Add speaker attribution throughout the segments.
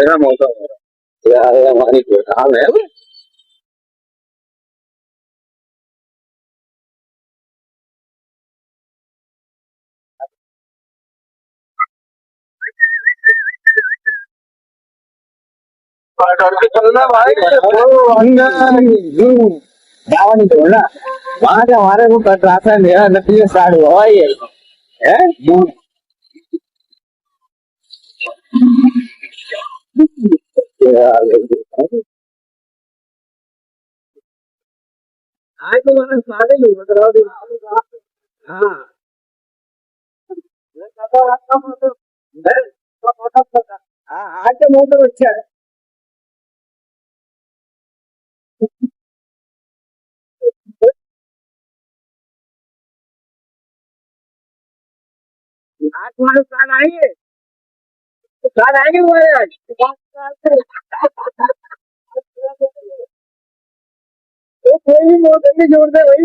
Speaker 1: ऐसा मौसम हो रहा है यार, ये हमारी जो हाल है अभी। डर के चलना भाई, वो अंदर जावा नहीं छोड़ना। वहां से हमारे को कटरा था, मेरा नतीजा स्टार्ट हुआ भाई ये है। आज तो मैंने सारे लोग मतलब हाँ हाँ, आज तो मौसम अच्छा है। आज तुम्हारे साथ आएंगे, तो साथ आएंगे तुम्हारे आज। तो कोई भी मौसम नहीं छोड़ते भाई।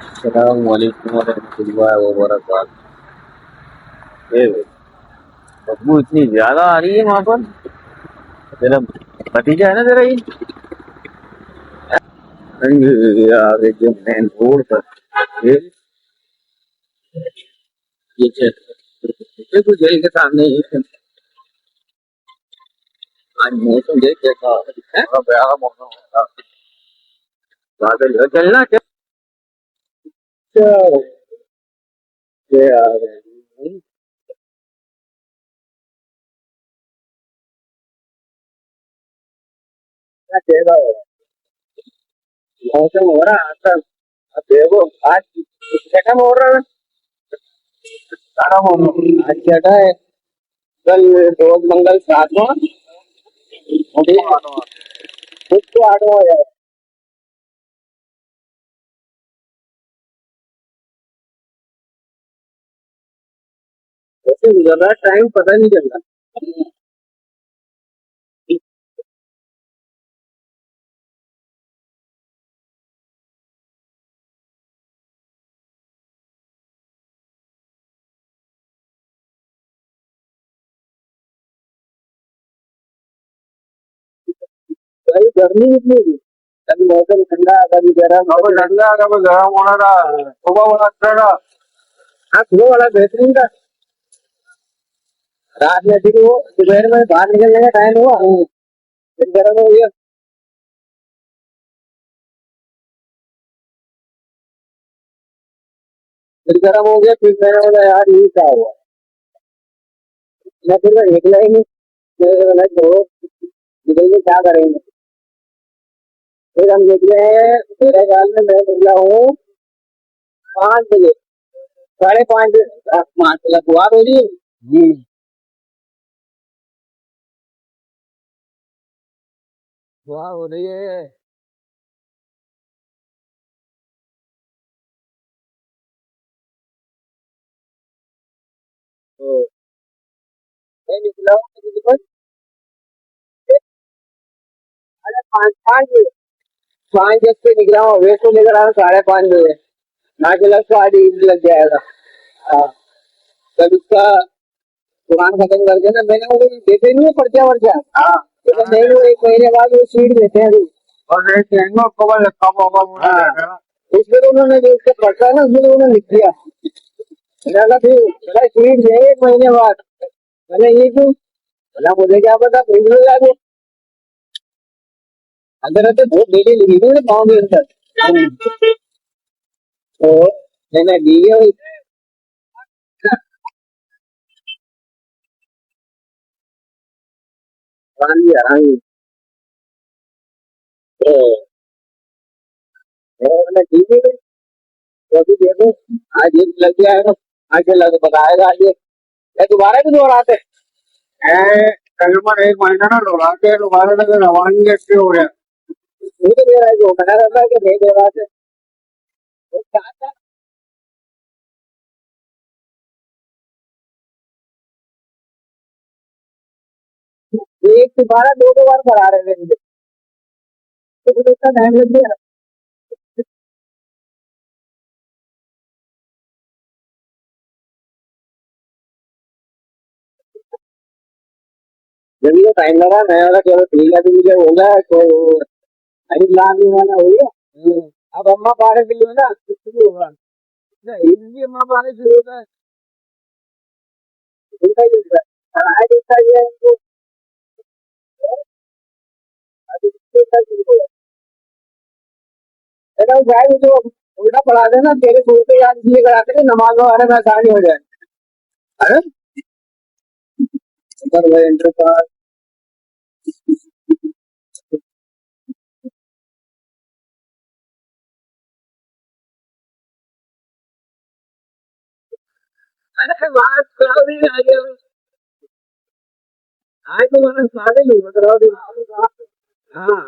Speaker 1: अस्सलाम वालेकुम वरहमतुल्लाहि वबरकातुहू। ए, बदबू इतनी ज्यादा आ रही है वहां पर। तेरा भतीजा है ना तेरा ये आगे जो मेन रोड पर ये ये ये तो जेल के सामने ही है। आज मौसम देख कैसा है, बड़ा प्यारा मौसम है। बादल है, चलना क्या यार, क्या चेहरा हो मौसम हो रहा है। अब देखो आज क्या हो रहा है, सारा मौसम आज क्या है। कल रोज मंगल सातवां, कुछ तो आठवां है। कैसे गुजर रहा है टाइम पता नहीं चल रहा। कल गर्मी कितनी थी, कभी मौसम ठंडा कभी गर्म, कभी ठंडा कभी गर्म होना रहा। सुबह वाला अच्छा था। हाँ सुबह वाला बेहतरीन था। रात में ठीक वो दोपहर में बाहर निकलने का टाइम हुआ, फिर गर्म हो गया। फिर गर्म हो गया, फिर मैंने बोला यार ये क्या हुआ। मैं फिर मैं निकला ही नहीं। फिर बोला छोड़ो, निकल के क्या करेंगे। फिर हम निकले हैं, मेरे ख्याल में मैं निकला हूँ 5 बजे, 5:30 माशाल्लाह दुआ हो रही है। जी। दुआ हो रही है। तो मैं निकला हूँ तकरीबन 5:30, 5:10 पे निकला हूँ, वे तो निकल रहा हूँ 5:30 बजे। माशाल्लाह तो आज ईद लग जाएगा। हाँ, तब इसका कुरान खत्म करके ना मैंने वो देते नहीं है पर्चा वर्चा। हाँ, तो नहीं वो 1 महीने बाद वो सीट देते हैं अभी। और एक हैंगो कवर रखा होगा वो। हाँ, उसमें तो उन्होंने जो उसका पर्चा है ना उसमें तो उन्होंने लिख दिया। मैंने कहा फिर मेरा सीट दे 1 महीने बाद। मैंने ये क्यों, बोला मुझे क्या पता फिर मिल जाए। अंदर रहते बहुत डेली लिखी थी मेरे गाँव के अंदर। तो मैंने दी है वही। हराम जी हराम जी। तो मैंने दी है, तो अभी देखो आज ये लग गया है ना, आगे लग बताएगा आज ये। या दोबारा भी दोहराते हैं, करीबन 1 महीना ना दोहराते हैं, दोबारा लगे रवानगी अच्छी हो रहा है। नहीं तो दे रहा है जो मना रहता है कि नहीं दोहराते। तो एक सिपारा 2 2 बार पढ़ा रहे थे मुझे, तो फिर इतना टाइम लग गया। जब ये टाइम लगा मैं वाला चलो ठीक है, तो मुझे होगा तो अभी लाने वाला हो गया। अब अम्मा पानी पी लो ना, कुछ भी होगा नहीं, इसलिए अम्मा पानी शुरू होता है। उनका ही होता है, कढ़ाई देता ही है इनको, अभी इसके साथ शुरू होगा। कहता हूँ भाई तो उल्टा पढ़ा देना, तेरे सोते याद इसलिए कराते थे नमाज वगैरह में आसानी हो जाए। अरे पर वह इंटर पास। अरे बात कराओ नहीं आ गया, आज तो मैंने सारे लोग कराओ नहीं। हाँ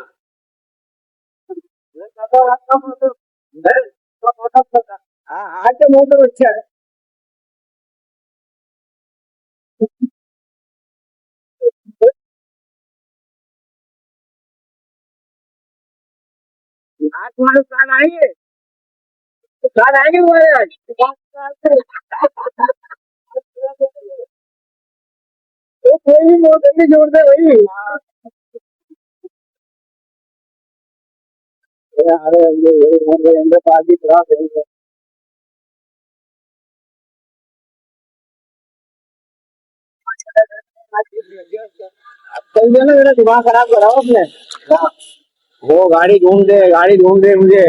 Speaker 1: मैं कहता हूँ आपका फोटो है, तो फोटो पता। हाँ आज तो मौसम अच्छा है। आज तुम्हारे साथ आएंगे, तो साथ आएंगे तुम्हारे आज। तो कोई भी मौसम नहीं छोड़ते भाई। अरे अंदर पार्टी खराब है। चल देना, मेरा दिमाग खराब कराओ अपने। हाँ, वो गाड़ी ढूंढ दे मुझे,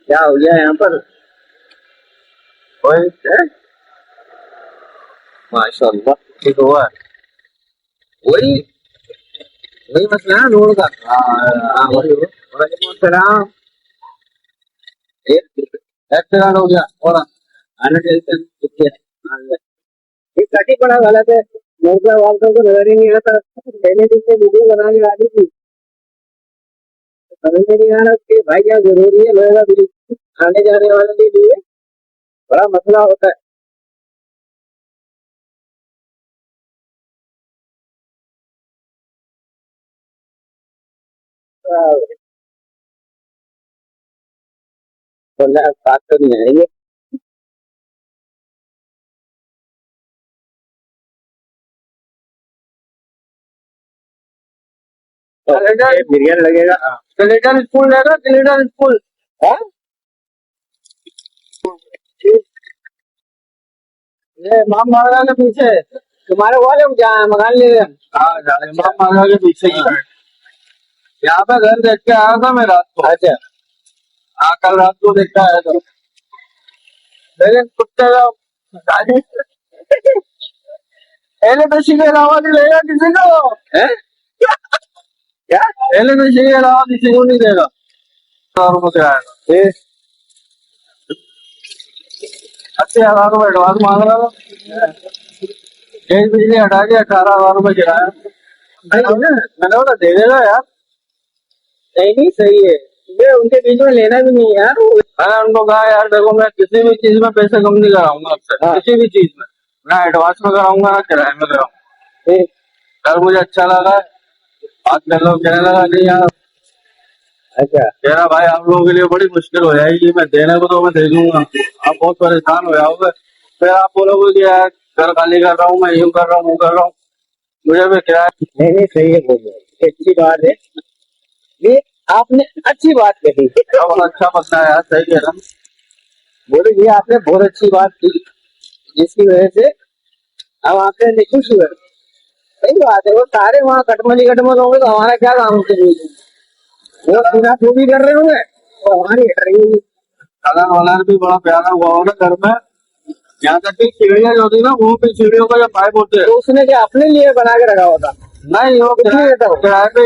Speaker 1: क्या हो गया यहाँ पर। ओए, हैं? माशाल्लाह ठीक हुआ। वही वही मसला है ना रोड का। हाँ वही हो। वालेकुम सलाम। एक एक सेकंड हो गया और आने टेंशन ठीक है। हाँ, ये कटी पड़ा गलत है। मोटा वालों को नजर ही नहीं आता, पहले दिन से वीडियो बनाने वाली थी, समझ में नहीं आ रहा कि भाई क्या जरूरी है लोगों का भी आने जाने वाले के लिए बड़ा मसला होता है। बोला बात तो नहीं है ये। बिरियानी लगेगा। क्लिंटन स्कूल रहेगा, क्लिंटन स्कूल। हाँ ये इमाम बाड़गा के पीछे तुम्हारे वाले जहाँ मकान ले रहे हैं। हाँ इमाम बाड़गा के पीछे की साइड। यहाँ पे घर देख के आया था मैं रात को। अच्छा हाँ कल रात को देख के आया था, लेकिन कुत्ते का गाड़ी पहले नशे के अलावा नहीं लेगा किसी को है। क्या पहले नशे के अलावा किसी को नहीं देगा। 1,000 रुपये से आएगा ये, 80,000 रुपये एडवांस मांग रहा था, एक बिजली हटा के 18,000 रुपये किराया। मैंने बोला दे देगा यार। नहीं नहीं सही है, ये उनके बीच में लेना भी नहीं है यार। मैंने उनको कहा यार देखो मैं किसी भी चीज में पैसे कम नहीं कराऊंगा आपसे। हाँ। किसी भी चीज में ना एडवांस में कराऊंगा ना किराए में कराऊंगा। यार मुझे अच्छा लगा, बात कर लो, कहने लगा नहीं यार। अच्छा कह रहा भाई आप लोगों के लिए बड़ी मुश्किल हो जाएगी, मैं देने को तो मैं दे दूंगा, आप बहुत परेशान हो जाओगे, फिर आप बोलोगे कि यार घर खाली कर रहा हूँ मैं, यूं कर रहा हूँ वो कर रहा हूँ, मुझे भी किराया। नहीं नहीं सही है, बोल रहे अच्छी बात है ये, आपने अच्छी बात कही। बहुत अच्छा बंदा है यार, सही है ना। बोले ये आपने बहुत अच्छी बात की, जिसकी वजह से हम आपसे खुश हुए। सही बात है, वो सारे वहाँ कटमल होंगे तो हमारा क्या काम होते हैं। वो सीधा जो भी कर रहे होंगे वो हमारी हट रही होगी। कलर वलर भी बड़ा प्यारा हुआ होगा घर में, यहाँ तक की सीढ़ियाँ जो होती ना वो भी सीढ़ियों का जो पाइप होते हैं, तो उसने क्या अपने लिए बना के रखा होता। नहीं वो किराए के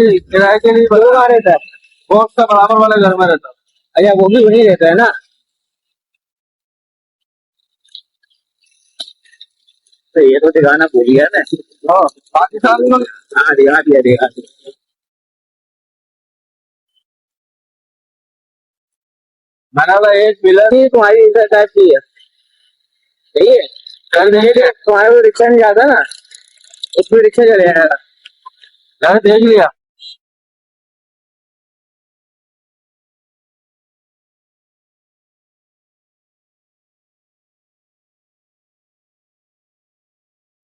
Speaker 1: लिए बना रहता है, वो उसका बराबर वाले घर में रहता। अच्छा वो भी वहीं रहता है ना। तो ये तो दिखाना भूल गया मैं। हाँ पाकिस्तान में। हाँ दिखा दिया दिखा दिया। मैंने बोला एक पिलर ही तुम्हारी इधर टाइप की है, सही है। कल देखिए तुम्हारे को रिक्शा नहीं जाता ना, उसमें रिक्शा चले जाएगा। मैंने देख लिया।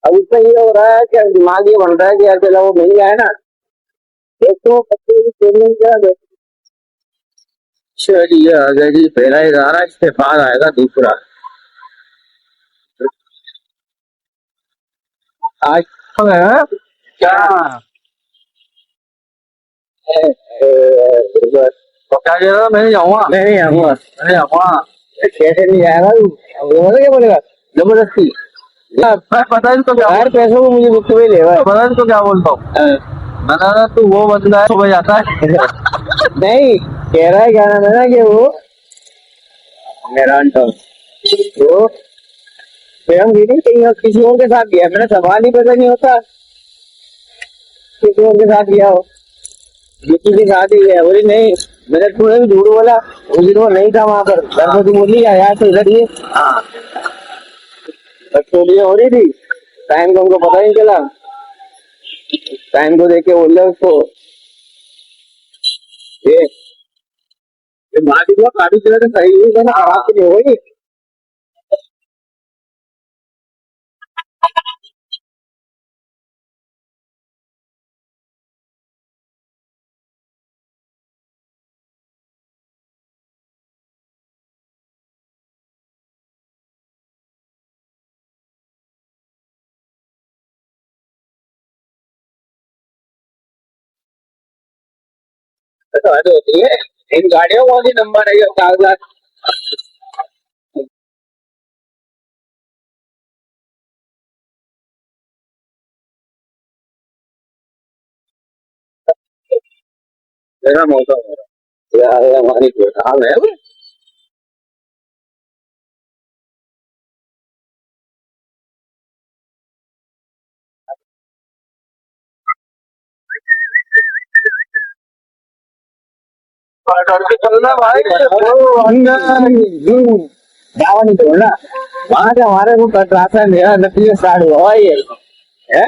Speaker 1: अब इसमें ये हो रहा है कि दिमाग ये बन रहा है कि यार चलो वो मिल जाए ना, एक तो बच्चे की ट्रेनिंग क्या है। चलिए आ गया जी पहला इदारा, इसके बाद आएगा दूसरा। आज क्या तो क्या कह रहा था, मैं नहीं जाऊंगा, मैं नहीं आऊंगा, मैं नहीं आऊंगा। कैसे नहीं जाएगा तू? अब वो क्या बोलेगा जबरदस्ती? मैं पता है इसको क्या, यार पैसों को मुझे मुफ्त में लेगा, पता है इसको क्या बोलता हूँ मैंने, तू वो बंदा है सुबह जाता है नहीं, कह रहा है क्या नाम है ना कि वो मेरा तो स्वयं भी नहीं कहीं और किसी और के साथ गया, मैंने सवाल ही पता नहीं होता किसी और के साथ गया हो, किसी के साथ ही गया। बोली नहीं, मैंने तुम्हें भी झूठ बोला, उस दिन वो नहीं था वहां पर, घर में तू बोली यार तो इधर ही बच्चों हो रही थी, टाइम का उनको पता नहीं चला, टाइम को देख के बोल रहे उसको ये माटी को काफी तरह से सही हुई है ना, खराब तो नहीं होगी। तो हद होती है इन गाड़ियों को, भी नंबर है कागजात। मेरा मौसम है यार, हमारी हाल है चलना भाई, जावा नहीं छोड़ना वहां से, हमारे को कटराता है, मेरा नतीजा स्टार्ट हुआ भाई है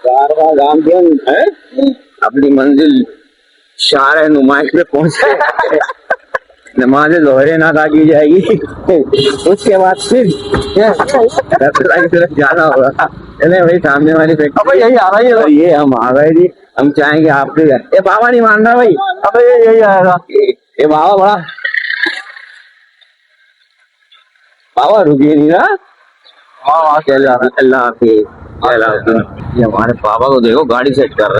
Speaker 1: कारवा रामगंज है अपनी मंजिल शार नुमाइश में पहुंचे नमाज जोहरे ना अदा की जाएगी, उसके बाद फिर की तरफ जाना होगा। चले भाई सामने वाली फैक्ट्री यही आ रही है, ये हम आ गए जी, हम चाहेंगे आपके ये बाबा नहीं मान रहा भाई, अब यही आएगा ये बाबा बड़ा बाबा रुकिए नहीं रहा। हाँ अल्लाह हाफिज, ये हमारे पापा को देखो गाड़ी सेट कर रहे हैं।